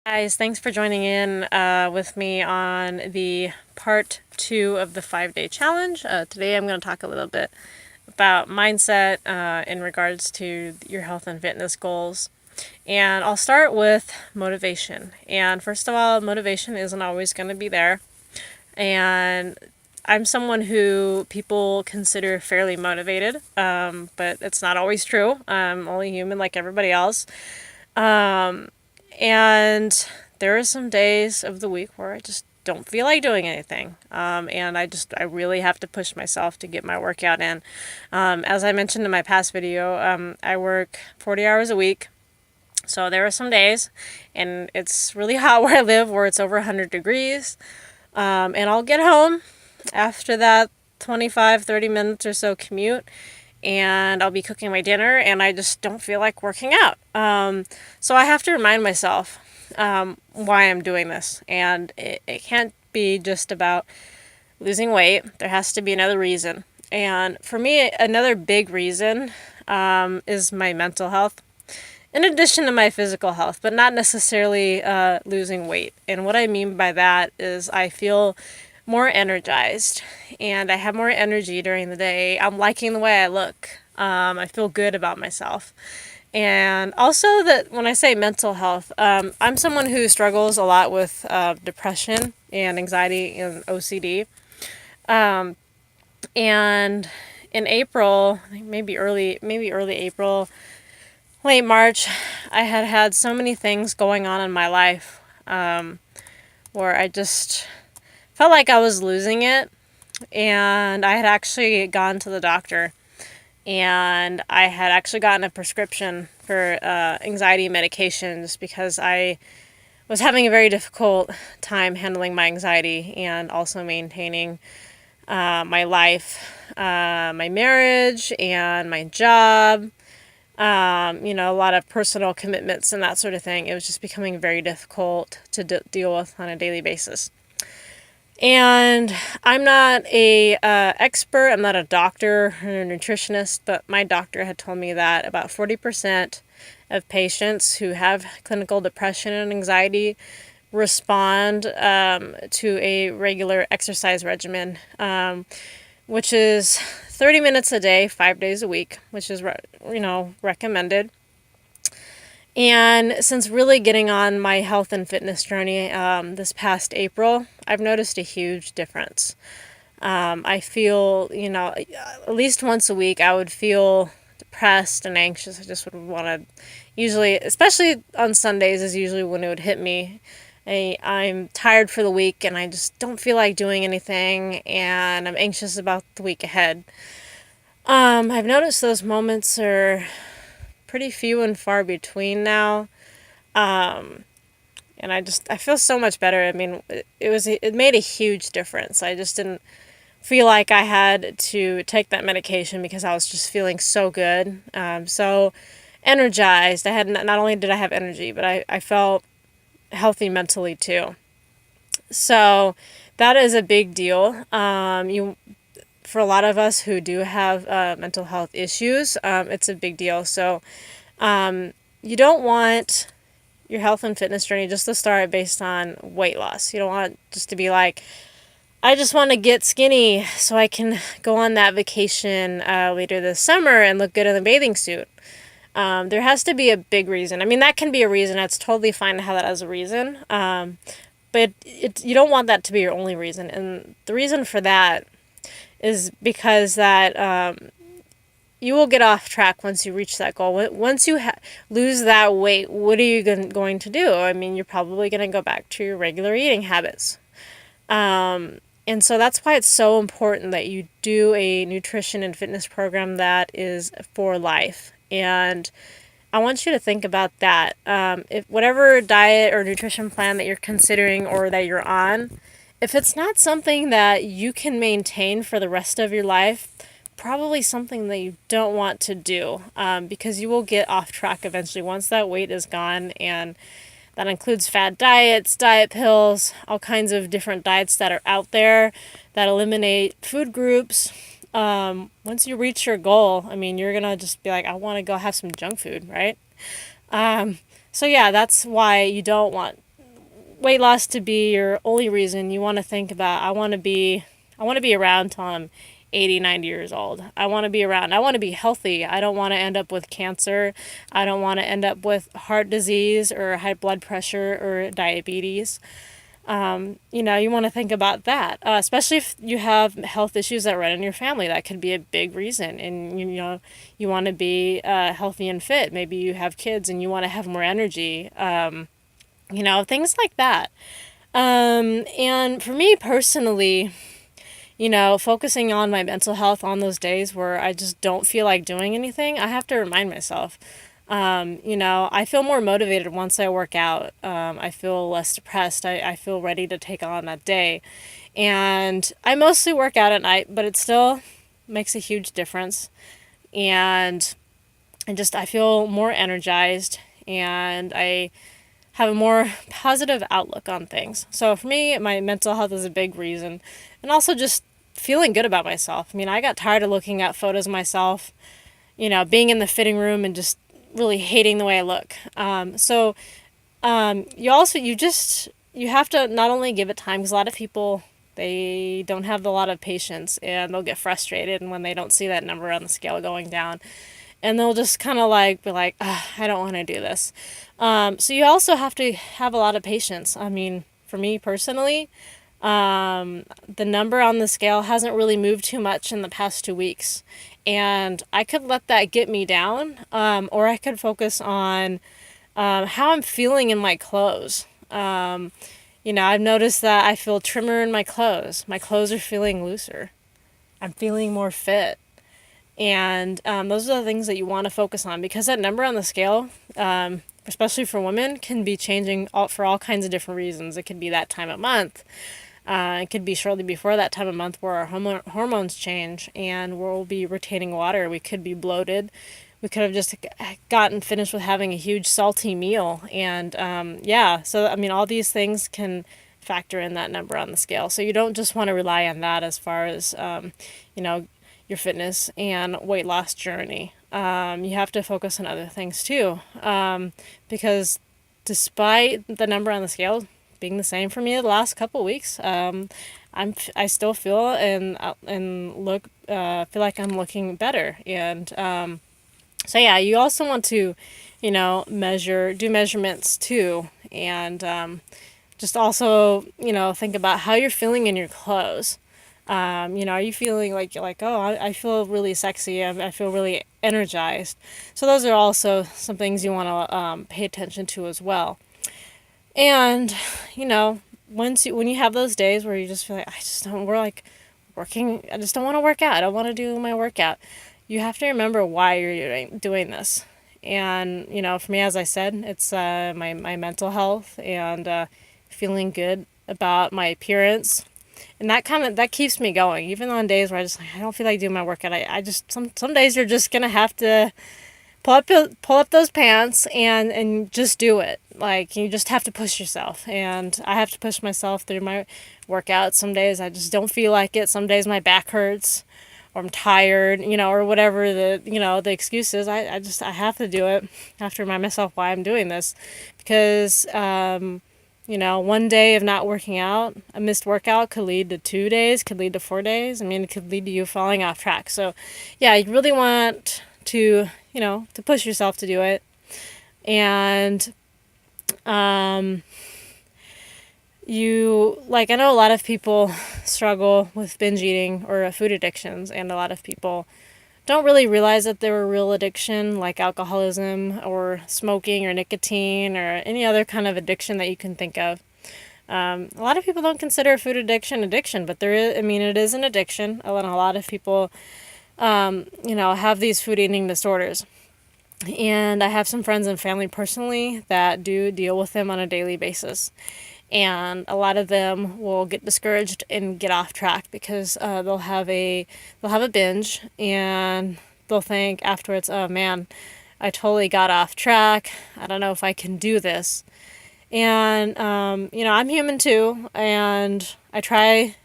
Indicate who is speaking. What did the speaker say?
Speaker 1: Guys, thanks for joining in with me on the part 2 of the 5-day challenge. Today I'm going to talk a little bit about mindset in regards to your health and fitness goals. And I'll start with motivation. And first of all, motivation isn't always going to be there. And I'm someone who people consider fairly motivated, but it's not always true. I'm only human like everybody else. And there are some days of the week where I just don't feel like doing anything. And I really have to push myself to get my workout in. As I mentioned in my past video, I work 40 hours a week. So there are some days, and it's really hot where I live, where it's over 100 degrees. And I'll get home after that 25, 30 minutes or so commute, and I'll be cooking my dinner, and I just don't feel like working out. So I have to remind myself why I'm doing this, and it can't be just about losing weight. There has to be another reason. And for me, another big reason is my mental health, in addition to my physical health, but not necessarily losing weight. And what I mean by that is I feel more energized and I have more energy during the day. I'm liking the way I look. I feel good about myself. And also, that when I say mental health, I'm someone who struggles a lot with depression and anxiety and OCD. And in April, maybe early April, late March, I had so many things going on in my life where I just felt like I was losing it. And I had actually gone to the doctor, and I had actually gotten a prescription for anxiety medications because I was having a very difficult time handling my anxiety and also maintaining my life, my marriage, and my job. A lot of personal commitments and that sort of thing. It was just becoming very difficult to deal with on a daily basis. And I'm not a expert. I'm not a doctor or a nutritionist, but my doctor had told me that about 40% of patients who have clinical depression and anxiety respond to a regular exercise regimen, which is 30 minutes a day, 5 days a week, which is recommended. And since really getting on my health and fitness journey this past April, I've noticed a huge difference. I feel, at least once a week, I would feel depressed and anxious. I just would want to, usually, especially on Sundays, is usually when it would hit me. I'm tired for the week and I just don't feel like doing anything, and I'm anxious about the week ahead. I've noticed those moments are pretty few and far between now. And I feel so much better. I mean, it made a huge difference. I just didn't feel like I had to take that medication because I was just feeling so good, so energized. I had not only did I have energy, but I felt healthy mentally too. So that is a big deal. For a lot of us who do have mental health issues, it's a big deal. So you don't want your health and fitness journey just to start based on weight loss. You don't want just to be like, I just want to get skinny so I can go on that vacation later this summer and look good in the bathing suit. There has to be a big reason. I mean, that can be a reason. It's totally fine to have that as a reason. But you don't want that to be your only reason. And the reason for that is because that you will get off track once you reach that goal. Once you lose that weight, what are you going to do? I mean, you're probably going to go back to your regular eating habits. And so that's why it's so important that you do a nutrition and fitness program that is for life. And I want you to think about that. If whatever diet or nutrition plan that you're considering or that you're on, if it's not something that you can maintain for the rest of your life, probably something that you don't want to do, because you will get off track eventually once that weight is gone. And that includes fad diets, diet pills, all kinds of different diets that are out there that eliminate food groups. Once you reach your goal, I mean, you're going to just be like, I want to go have some junk food, right? So yeah, that's why you don't want weight loss to be your only reason, you want to think about, I want to be around till I'm 80, 90 years old. I want to be around. I want to be healthy. I don't want to end up with cancer. I don't want to end up with heart disease or high blood pressure or diabetes. You want to think about that, especially if you have health issues that run in your family. That could be a big reason. And, you want to be healthy and fit. Maybe you have kids and you want to have more energy, things like that. And for me personally, focusing on my mental health on those days where I just don't feel like doing anything, I have to remind myself. I feel more motivated once I work out. I feel less depressed. I feel ready to take on that day. And I mostly work out at night, but it still makes a huge difference. And I feel more energized, and I have a more positive outlook on things. So for me, my mental health is a big reason. And also just feeling good about myself. I mean, I got tired of looking at photos of myself, being in the fitting room and just really hating the way I look. You have to not only give it time, because a lot of people, they don't have a lot of patience, and they'll get frustrated when they don't see that number on the scale going down. And they'll just kind of be like, I don't want to do this. So you also have to have a lot of patience. I mean, for me personally, the number on the scale hasn't really moved too much in the past 2 weeks. And I could let that get me down, or I could focus on how I'm feeling in my clothes. I've noticed that I feel trimmer in my clothes. My clothes are feeling looser. I'm feeling more fit. And those are the things that you want to focus on, because that number on the scale, especially for women, can be changing for all kinds of different reasons. It could be that time of month. It could be shortly before that time of month where our hormones change and we'll be retaining water. We could be bloated. We could have just gotten finished with having a huge salty meal. And so I mean, all these things can factor in that number on the scale. So you don't just want to rely on that as far as, your fitness and weight loss journey. You have to focus on other things too. Because despite the number on the scale being the same for me the last couple weeks, I still feel and look feel like I'm looking better. And you also want to do measurements too, and just also think about how you're feeling in your clothes. Are you feeling like you're like, oh, I feel really sexy, I feel really energized? So those are also some things you want to pay attention to as well. And, when you have those days where you just feel like, I just don't want to work out, I don't want to do my workout, you have to remember why you're doing this. And, for me, as I said, it's my mental health and feeling good about my appearance. And that keeps me going, even on days where I don't feel like doing my workout. I just, some days you're just going to have to pull up those pants and just do it. Like, you just have to push yourself. And I have to push myself through my workouts. Some days I just don't feel like it. Some days my back hurts, or I'm tired, or whatever the excuse is. I have to do it. I have to remind myself why I'm doing this. Because, one day of not working out, a missed workout, could lead to 2 days, could lead to 4 days. I mean, it could lead to you falling off track. So, yeah, you really want to push yourself to do it. And I know a lot of people struggle with binge eating or food addictions, and a lot of people don't really realize that they're a real addiction, like alcoholism or smoking or nicotine or any other kind of addiction that you can think of. A lot of people don't consider food addiction, but it is an addiction. A lot of people have these food eating disorders. And I have some friends and family personally that do deal with them on a daily basis. And a lot of them will get discouraged and get off track because they'll have a binge, and they'll think afterwards, oh man, I totally got off track. I don't know if I can do this. And I'm human too, and I try